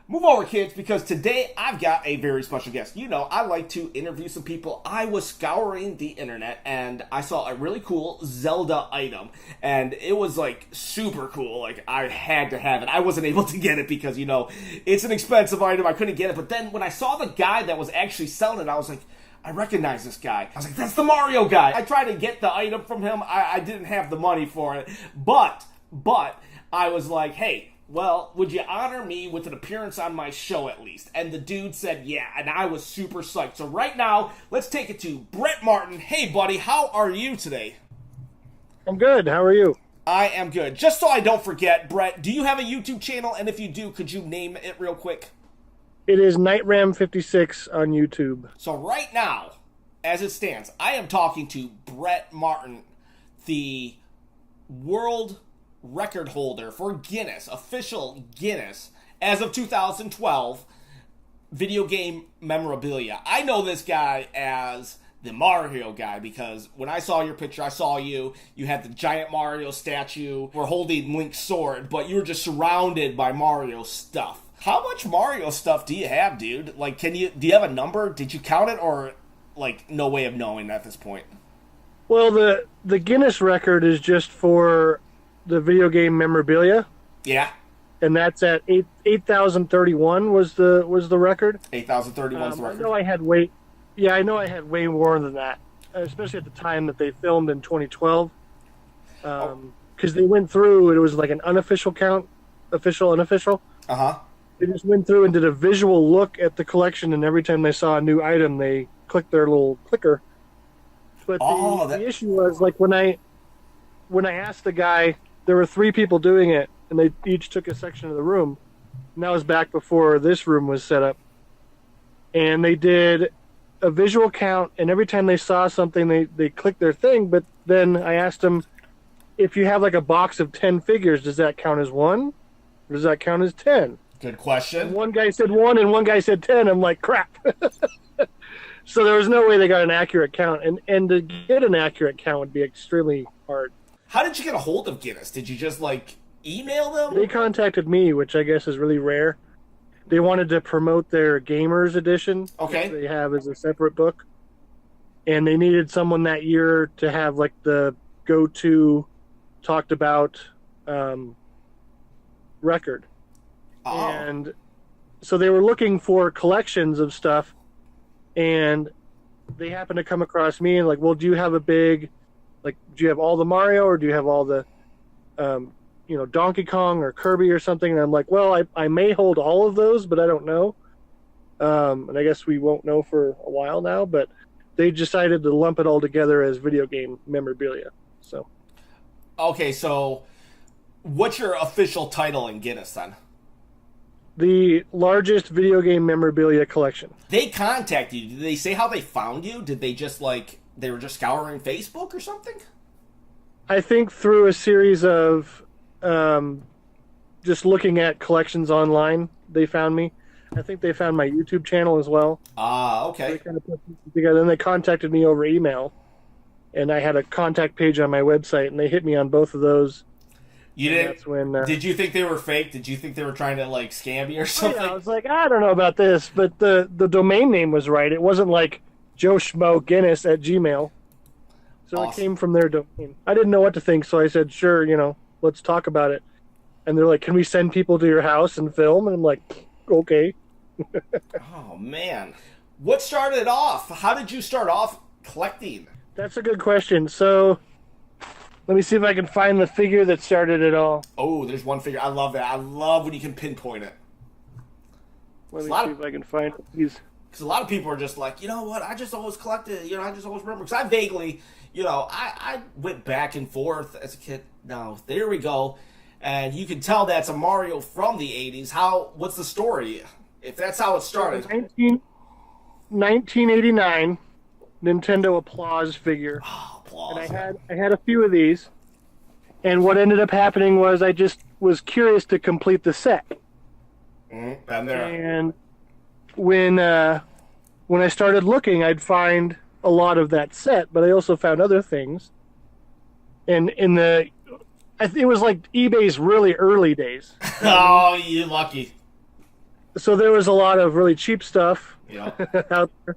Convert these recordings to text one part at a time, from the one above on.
Move over, kids, because today I've got a very special guest. You know, I like to interview some people. I was scouring the internet and I saw a really cool Zelda item, and it was like super cool. Like, I had to have it. I wasn't able to get it because, you know, it's an expensive item. I couldn't get it. But then when I saw the guy that was actually selling it, I was like, I recognize this guy. I was like, that's the Mario guy. I tried to get the item from him. I didn't have the money for it. But I was like, hey, well, would you honor me with an appearance on my show at least? And the dude said, yeah, and I was super psyched. So right now, let's take it to Brett Martin. Hey, buddy, how are you today? I'm good. How are you? I am good. Just so I don't forget, Brett, do you have a YouTube channel? And if you do, could you name it real quick? It is NightRam56 on YouTube. So right now, as it stands, I am talking to Brett Martin, the world record holder for Guinness, official Guinness, as of 2012, video game memorabilia. I know this guy as the Mario guy because when I saw your picture, I saw you had the giant Mario statue, were holding Link's sword, but you were just surrounded by Mario stuff. How much Mario stuff do you have, dude? Like, do you have a number? Did you count it, or like no way of knowing at this point? Well, the Guinness record is just for the video game memorabilia. Yeah. And that's at 8,031 was the record. 8,031 is the record. I know I had way more than that, especially at the time that they filmed in 2012. Because they went through, it was like an unofficial count, official, unofficial. Uh-huh. They just went through and did a visual look at the collection, and every time they saw a new item, they clicked their little clicker. But the issue was, like, when I asked the guy, there were 3 people doing it, and they each took a section of the room. And that was back before this room was set up. And they did a visual count, and every time they saw something, they clicked their thing. But then I asked them, if you have like a box of 10 figures, does that count as 1? Or does that count as 10? Good question. And one guy said 1, and one guy said 10. I'm like, crap. So there was no way they got an accurate count. And to get an accurate count would be extremely hard. How did you get a hold of Guinness? Did you just, like, email them? They contacted me, which I guess is really rare. They wanted to promote their Gamers Edition, okay, which they have as a separate book. And they needed someone that year to have, like, the go-to, talked about record. Oh. And so they were looking for collections of stuff, and they happened to come across me and like, well, do you have a big, like, do you have all the Mario, or do you have all the, Donkey Kong or Kirby or something? And I'm like, well, I may hold all of those, but I don't know. And I guess we won't know for a while now, but they decided to lump it all together as video game memorabilia. So. Okay, so what's your official title in Guinness then? The largest video game memorabilia collection. They contacted you. Did they say how they found you? Did they just, like, they were just scouring Facebook or something? I think through a series of just looking at collections online, they found me. I think they found my YouTube channel as well. Ah, okay. So they kind of put it together. Then they contacted me over email, and I had a contact page on my website, and they hit me on both of those. You didn't? That's when, did you think they were fake? Did you think they were trying to, like, scam you or something? Yeah, I was like, I don't know about this, but the domain name was right. It wasn't like Joe Schmo Guinness at Gmail. So Awesome. It came from their domain. I didn't know what to think, so I said, sure, let's talk about it. And they're like, can we send people to your house and film? And I'm like, okay. Oh, man. What started it off? How did you start off collecting? That's a good question. So let me see if I can find the figure that started it all. Oh, there's one figure. I love that. I love when you can pinpoint it. Let me see if I can find it. Because a lot of people are just like, you know what, I just always collected, I just always remember. Because I vaguely, I went back and forth as a kid. Now, there we go. And you can tell that's a Mario from the 80s. What's the story? If that's how it started. 1989, Nintendo Applause figure. Oh, Applause. And I had a few of these. And what ended up happening was I just was curious to complete the set. Been there. And when I started looking, I'd find a lot of that set, but I also found other things. And it was like eBay's really early days. Oh, you lucky. So there was a lot of really cheap stuff Yeah. out there,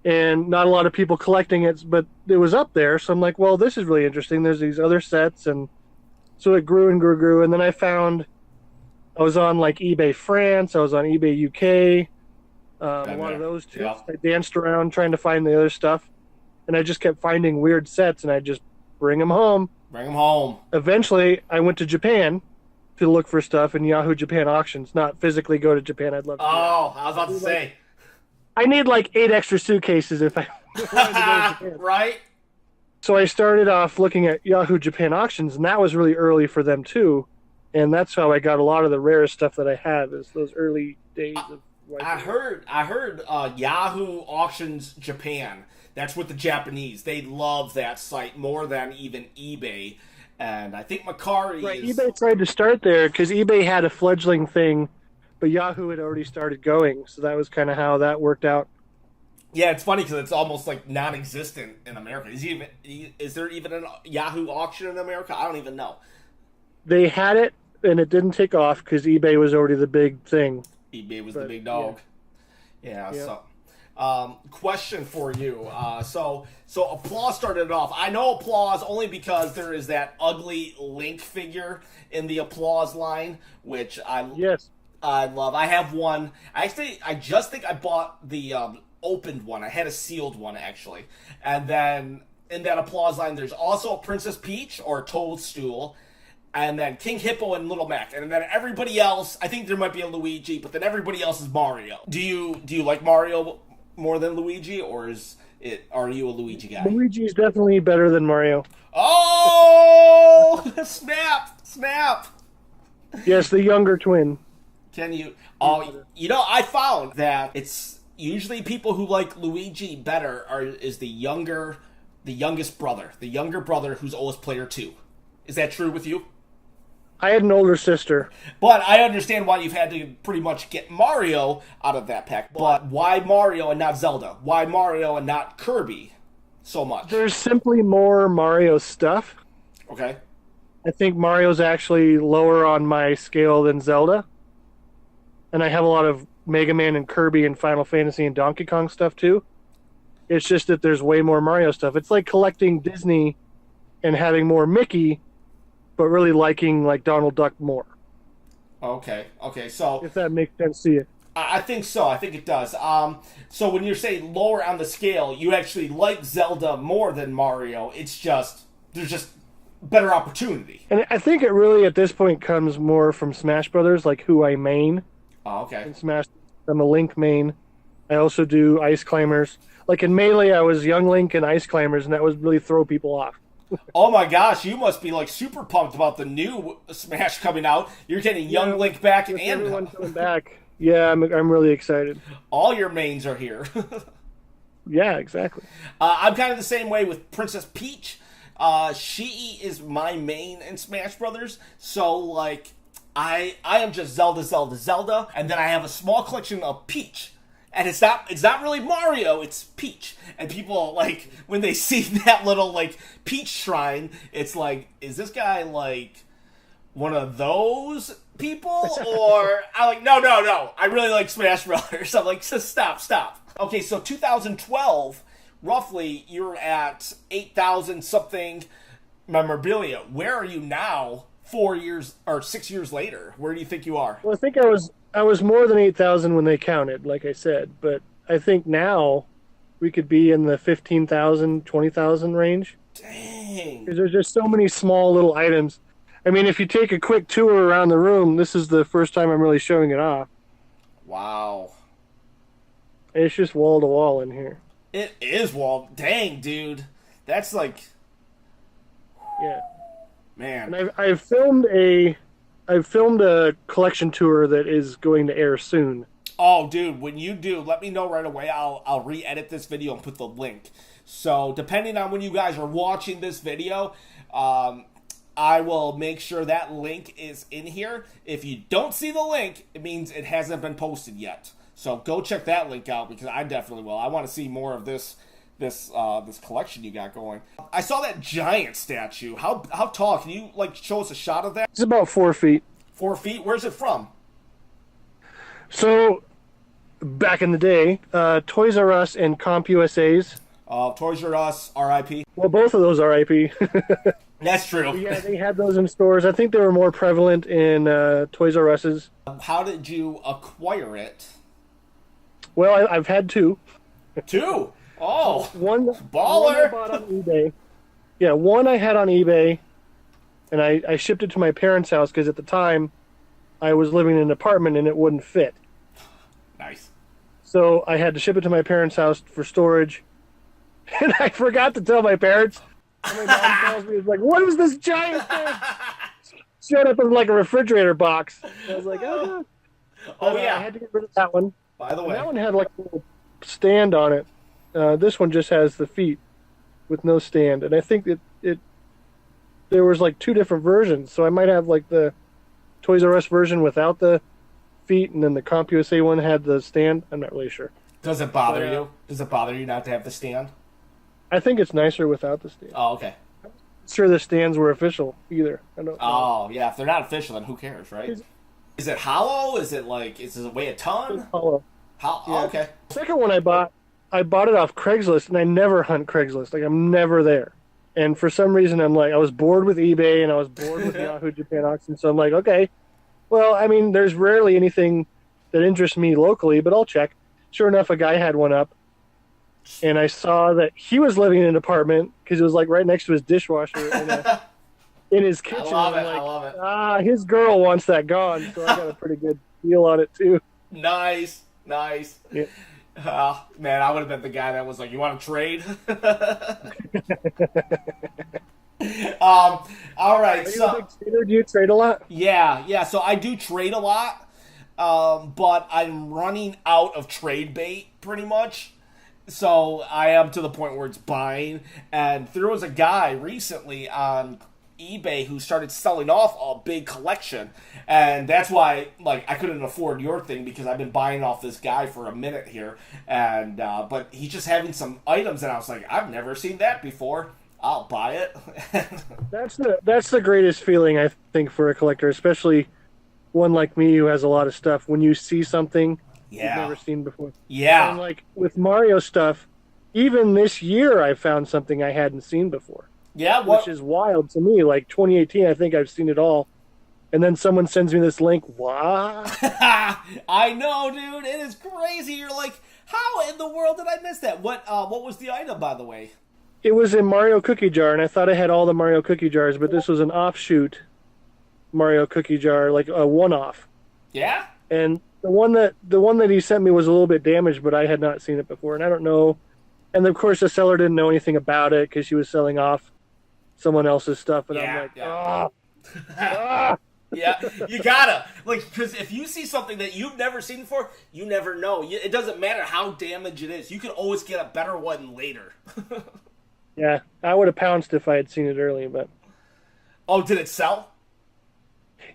and not a lot of people collecting it, but it was up there. So I'm like, well, this is really interesting. There's these other sets, and so it grew and grew and grew. And then I was on like eBay France, I was on eBay UK, a lot of those too. Yeah. I danced around trying to find the other stuff, and I just kept finding weird sets, and I just bring them home. Bring them home. Eventually, I went to Japan to look for stuff in Yahoo Japan auctions, not physically go to Japan. I'd love to. Oh, I was about to say. I need like 8 extra suitcases if I wanted to go to Japan. Right? So I started off looking at Yahoo Japan auctions, and that was really early for them too. And that's how I got a lot of the rarest stuff that I have is those early days of. I heard Yahoo Auctions Japan. That's with the Japanese. They love that site more than even eBay. And I think Macari is... eBay tried to start there because eBay had a fledgling thing, but Yahoo had already started going. So that was kind of how that worked out. Yeah, it's funny because it's almost like non-existent in America. Is there even a Yahoo auction in America? I don't even know. They had it, and it didn't take off because eBay was already the big thing. eBay was the big dog. Yeah. So, question for you. So Applause started off. I know Applause only because there is that ugly Link figure in the Applause line, which I love. I have one. I just think I bought the opened one. I had a sealed one actually, and then in that Applause line, there's also a Princess Peach or Toadstool. And then King Hippo and Little Mac, and then everybody else. I think there might be a Luigi, but then everybody else is Mario. Do you like Mario more than Luigi, or are you a Luigi guy? Luigi is definitely better than Mario. Oh, snap! Yes, the younger twin. Can you? Oh, I found that it's usually people who like Luigi better is the youngest brother, the younger brother who's always player 2. Is that true with you? I had an older sister. But I understand why you've had to pretty much get Mario out of that pack. But why Mario and not Zelda? Why Mario and not Kirby so much? There's simply more Mario stuff. Okay. I think Mario's actually lower on my scale than Zelda. And I have a lot of Mega Man and Kirby and Final Fantasy and Donkey Kong stuff too. It's just that there's way more Mario stuff. It's like collecting Disney and having more Mickey, but really liking like Donald Duck more. Okay, so if that makes sense to you. I think so. I think it does. So when you're saying lower on the scale, you actually like Zelda more than Mario. It's just there's just better opportunity. And I think it really at this point comes more from Smash Brothers, like who I main. Oh, okay. In Smash, I'm a Link main. I also do Ice Climbers. Like in Melee, I was Young Link and Ice Climbers, and that was really throw people off. Oh my gosh, you must be like super pumped about the new Smash coming out. You're getting Young Link back and everyone coming back. Yeah, I'm really excited. All your mains are here. Yeah, exactly. I'm kind of the same way with Princess Peach. She is my main in Smash Brothers. So like, I am just Zelda, and then I have a small collection of Peach. And it's not really Mario, it's Peach. And people, like, when they see that little, like, Peach shrine, it's like, is this guy, like, one of those people? Or, I'm like, no. I really like Smash Brothers. I'm like, stop. Okay, so 2012, roughly, you're at 8,000 something memorabilia. Where are you now, 6 years later? Where do you think you are? Well, I think I was more than 8,000 when they counted, like I said, but I think now we could be in the 15,000, 20,000 range. Dang. Because there's just so many small little items. I mean, if you take a quick tour around the room, this is the first time I'm really showing it off. Wow. It's just wall to wall in here. It is wall. Dang, dude. That's like... Yeah. Man. And I've filmed a collection tour that is going to air soon. Oh, dude, when you do, let me know right away. I'll re-edit this video and put the link. So, depending on when you guys are watching this video, I will make sure that link is in here. If you don't see the link, it means it hasn't been posted yet. So, go check that link out because I definitely will. I want to see more of this collection you got going. I saw that giant statue. How tall? Can you like show us a shot of that? It's about 4 feet. 4 feet? Where's it from? So back in the day, Toys R Us and CompUSA's. Toys R Us, R.I.P. Well, both of those are IP. That's true. Yeah, they had those in stores. I think they were more prevalent in Toys R Us's. How did you acquire it? Well, I've had two. Two. Oh, One baller. I bought on eBay. Yeah, one I had on eBay, and I shipped it to my parents' house because at the time I was living in an apartment and it wouldn't fit. Nice. So I had to ship it to my parents' house for storage, and I forgot to tell my parents. And my mom tells me, "It's like, what was this giant thing?" Showed up in like a refrigerator box. And I was like, "Oh, but, yeah." I had to get rid of that one. By the And way, that one had like a little stand on it. This one just has the feet with no stand, and I think it there was like two different versions. So I might have like the Toys R Us version without the feet, and then the CompUSA one had the stand. I'm not really sure. does it bother you? Does it bother you not to have the stand? I think it's nicer without the stand. Oh, okay. I'm not sure the stands were official either. I don't know. Oh, yeah. If they're not official, then who cares, right? Is it hollow? Is it weigh a ton? It's hollow. How? Yeah. Oh, okay. Second one I bought it off Craigslist, and I never hunt Craigslist. Like I'm never there. And for some reason, I was bored with eBay and I was bored with Yahoo Japan Auction. So I'm like, okay, well, I mean, there's rarely anything that interests me locally, but I'll check. Sure enough, a guy had one up, and I saw that he was living in an apartment because it was like right next to his dishwasher in his kitchen. I love it. His girl wants that gone, so I got a pretty good deal on it too. Nice. Yeah. Oh, man, I would have been the guy that was like, you want to trade? All right. Are you a big trader? Do you trade a lot? Yeah. So I do trade a lot, but I'm running out of trade bait pretty much. So I am to the point where it's buying. And there was a guy recently on eBay who started selling off a big collection, and that's why I couldn't afford your thing because I've been buying off this guy for a minute here, and but he's just having some items, and I was like, I've never seen that before. I'll buy it. That's the greatest feeling I think for a collector, especially one like me who has a lot of stuff. When you see something you've never seen before. Yeah. And like with Mario stuff, even this year I found something I hadn't seen before. Yeah, which is wild to me. Like 2018, I think I've seen it all, and then someone sends me this link. What? I know, dude. It is crazy. You're like, how in the world did I miss that? What was the item, by the way? It was a Mario cookie jar, and I thought I had all the Mario cookie jars, but this was an offshoot Mario cookie jar, like a one-off. Yeah. And the one that he sent me was a little bit damaged, but I had not seen it before, and I don't know. And of course, the seller didn't know anything about it because she was selling off someone else's stuff, and I'm like, Yeah, you gotta because if you see something that you've never seen before, you never know. It doesn't matter how damaged it is. You can always get a better one later. Yeah, I would have pounced if I had seen it early, but oh, did it sell?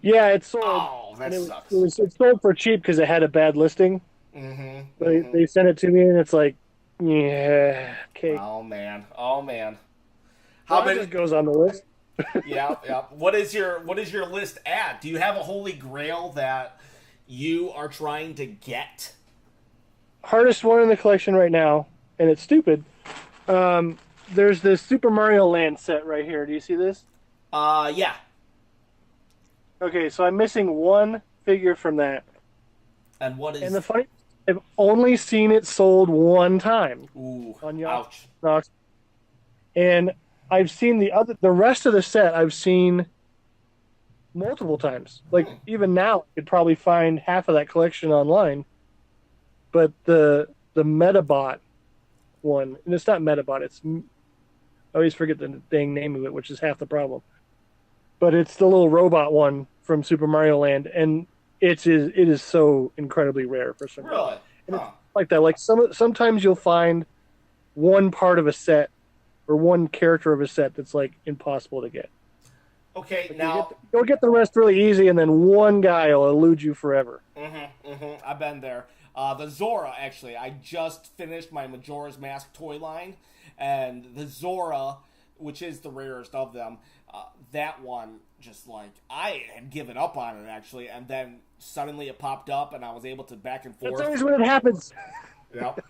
Yeah, it sold. Oh, that sucks. It sold for cheap because it had a bad listing. Mm-hmm. They sent it to me, and it's like, yeah, okay. Oh man. How many goes on the list? Yeah. What is your list at? Do you have a holy grail that you are trying to get? Hardest one in the collection right now, and it's stupid. There's this Super Mario Land set right here. Do you see this? Yeah. Okay, so I'm missing one figure from that. And what is? And the funny, I've only seen it sold one time. Ooh, on ouch. Knox. And I've seen the rest of the set I've seen multiple times. Like even now, I could probably find half of that collection online. But the Metabot one, and it's not Metabot, I always forget the dang name of it, which is half the problem. But it's the little robot one from Super Mario Land, and it is so incredibly rare for some reason. Really? And it's like that. Like sometimes you'll find one part of a set or one character of a set that's like impossible to get. Okay, like now you'll get the rest really easy, and then one guy will elude you forever. I've been there. The Zora, actually, I just finished my Majora's Mask toy line, and the Zora which is the rarest of them, that one, just like, I had given up on it, actually, and then suddenly it popped up, and I was able to back and forth. That's always when it happens. Yep.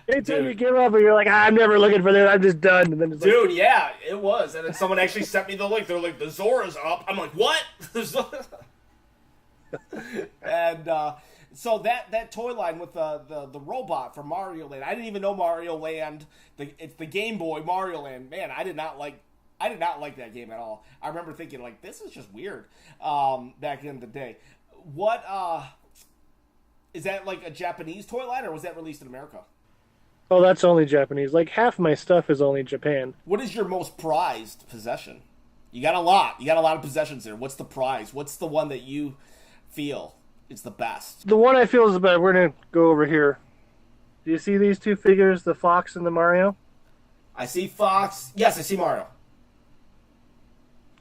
Anytime you give up and you're like, I'm never looking for that, I'm just done. And then it's dude, yeah, it was. And then someone actually sent me the link. They're like, the Zora's up. I'm like, what? And so that toy line with the robot from Mario Land, I didn't even know Mario Land. It's the Game Boy Mario Land. Man, I did not like that game at all. I remember thinking, like, this is just weird back in the day. What is that, like a Japanese toy line, or was that released in America? Oh, that's only Japanese. Like, half my stuff is only Japan. What is your most prized possession? You got a lot. You got a lot of possessions there. What's the prize? What's the one that you feel is the best? The one I feel is the best. We're going to go over here. Do you see these two figures, the Fox and the Mario? I see Fox. Yes, I see Mario.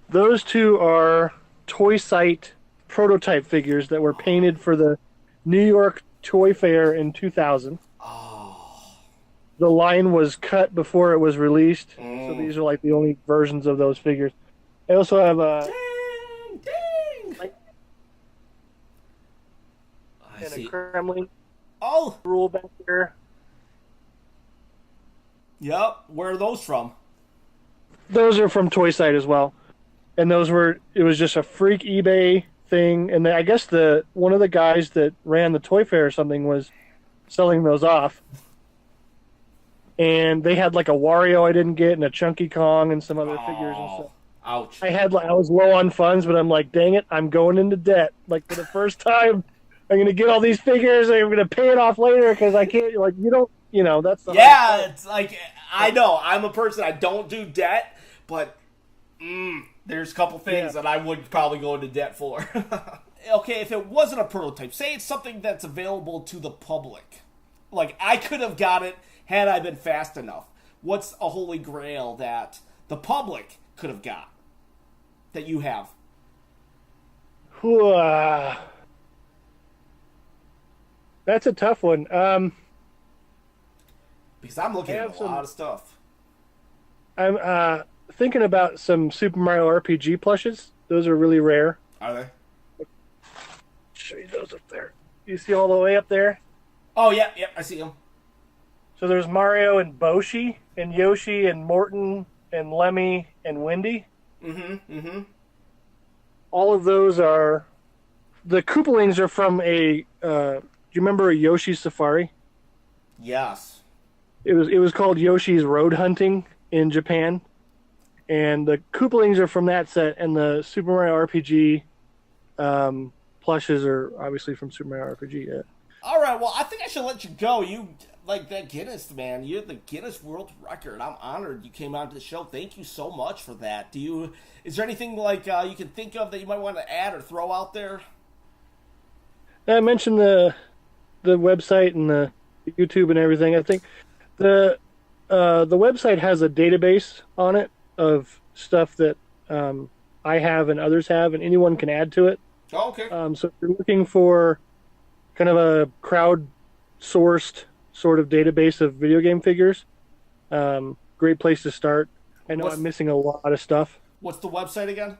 Those two are Toy Site prototype figures that were painted for the New York Toy Fair in 2000. The line was cut before it was released, so these are like the only versions of those figures. I also have a a Kremlin rule back there. Yep. Where are those from? Those are from Toy Site as well, and it was just a freak eBay thing, and I guess one of the guys that ran the Toy Fair or something was selling those off. And they had like a Wario I didn't get, and a Chunky Kong, and some other figures and stuff. Ouch! I was low on funds, but I'm like, dang it, I'm going into debt. Like, for the first time, I'm gonna get all these figures, and I'm gonna pay it off later because I can't. Like, that's the it's like, I know I'm a person, I don't do debt, but there's a couple things that I would probably go into debt for. Okay, if it wasn't a prototype, say it's something that's available to the public, like I could have got it had I been fast enough. What's a holy grail that the public could have got that you have? That's a tough one. Because I'm looking at a lot of stuff. I'm thinking about some Super Mario RPG plushes. Those are really rare. Are they? I'll show you those up there. You see all the way up there? Oh, yeah, I see them. So there's Mario and Boshi and Yoshi and Morton and Lemmy and Wendy. All of those are... The Koopalings are from do you remember a Yoshi's Safari? Yes. It was called Yoshi's Road Hunting in Japan. And the Koopalings are from that set, and the Super Mario RPG plushes are obviously from Super Mario RPG, yeah. All right, well, I think I should let you go. You, like, that Guinness, man. You're the Guinness World Record. I'm honored you came out to the show. Thank you so much for that. Is there anything, like, you can think of that you might want to add or throw out there? I mentioned the website and the YouTube and everything. I think the website has a database on it of stuff that I have and others have, and anyone can add to it. Oh, okay. So if you're looking for kind of a crowd-sourced sort of database of video game figures, great place to start. I know I'm missing a lot of stuff. What's the website again?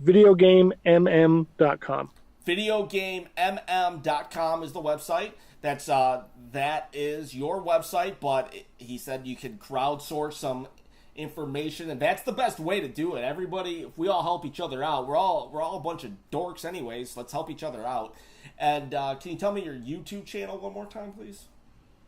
VideoGameMM.com. VideoGameMM.com is the website. That is your website, but he said you can crowdsource some information, and that's the best way to do it. Everybody, if we all help each other out, we're all a bunch of dorks anyways. Let's help each other out. And can you tell me your YouTube channel one more time, please?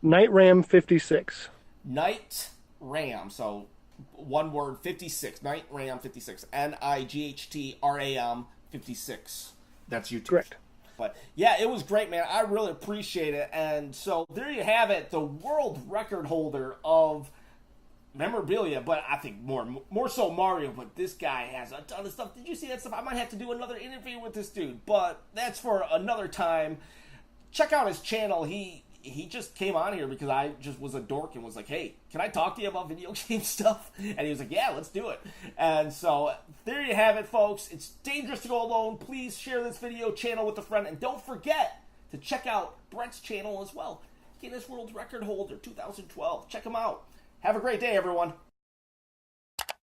NightRam56. NightRam, so one word, 56. NightRam56. NIGHTRAM 56. That's YouTube. Correct. But yeah, it was great, man. I really appreciate it. And so there you have it, the world record holder of memorabilia, but I think more so Mario, but this guy has a ton of stuff. Did you see that stuff? I might have to do another interview with this dude, but that's for another time. Check out his channel. He just came on here because I just was a dork and was like, hey, can I talk to you about video game stuff? And he was like, yeah, let's do it. And so there you have it, folks. It's dangerous to go alone. Please share this video channel with a friend, and don't forget to check out Brett's channel as well. Guinness World Record Holder 2012. Check him out. Have a great day, everyone.